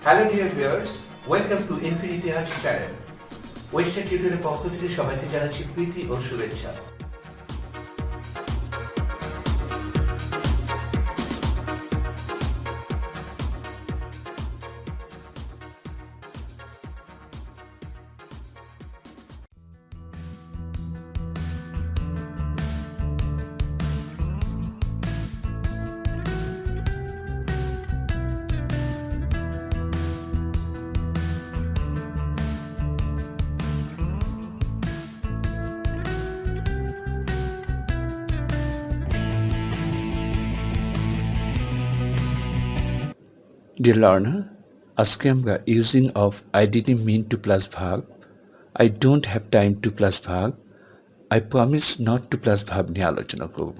Hello dear viewers, welcome to infinity hearts channel. Western টিউটরের পক্ষ থেকে সবাইকে জানাচ্ছি প্রীতি ও শুভেচ্ছা। Dear learner, আজকে আমরা using of I didn't mean to plus verb, I don't have time to plus verb, I promise not to plus verb নিয়ে আলোচনা করব।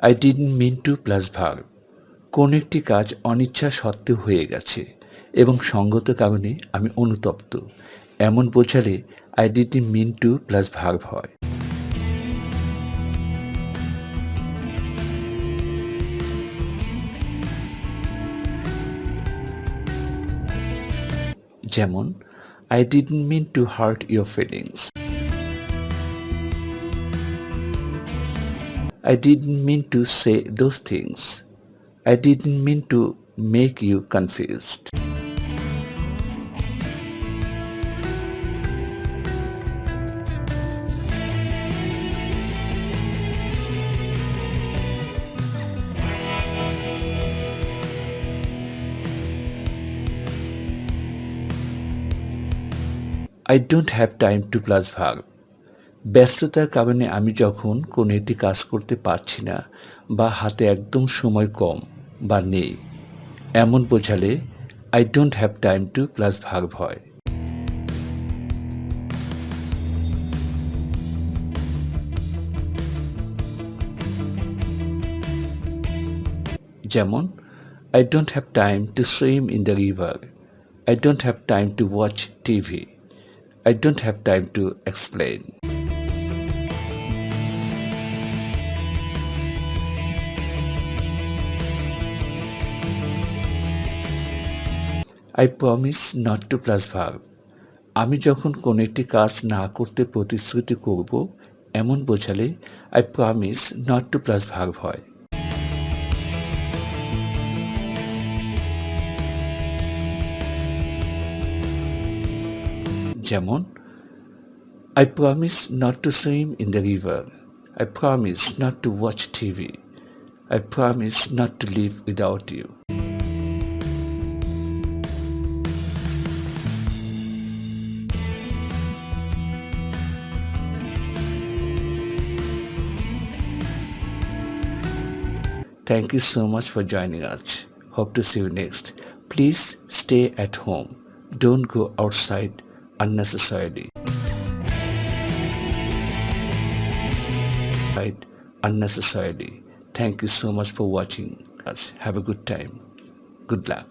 I didn't mean to plus verb, কোন একটি কাজ অনিচ্ছা সত্ত্বেও হয়ে গেছে এবং সঙ্গত কারণে আমি অনুতপ্ত, এমন বোঝালে I didn't mean to plus verb হয়। যেমন I didn't mean to hurt your feelings. I didn't mean to say those things. I didn't mean to make you confused. I don't have time to plus verb. ব্যস্ততার কারণে আমি যখন কোনো একটি কাজ করতে পারছি না বা হাতে একদম সময় কম বা নেই, এমন বোঝালে I don't have time to plus verb হয়। যেমন I don't have time to swim in the river. I don't have time to watch TV. I don't have time to explain. I promise not to plus verb. আমি যখন কোনো একটি কাজ না করতে প্রতিশ্রুতি করব, এমন বোঝালে I promise not to plus verb হয়। যেমন I promise not to swim in the river. I promise not to watch TV. I promise not to live without you. Thank you so much for joining us. Hope to see you next. Please stay at home. Don't go outside unnecessarily. Unnecessarily. Thank you so much for watching us. Have a good time. Good luck.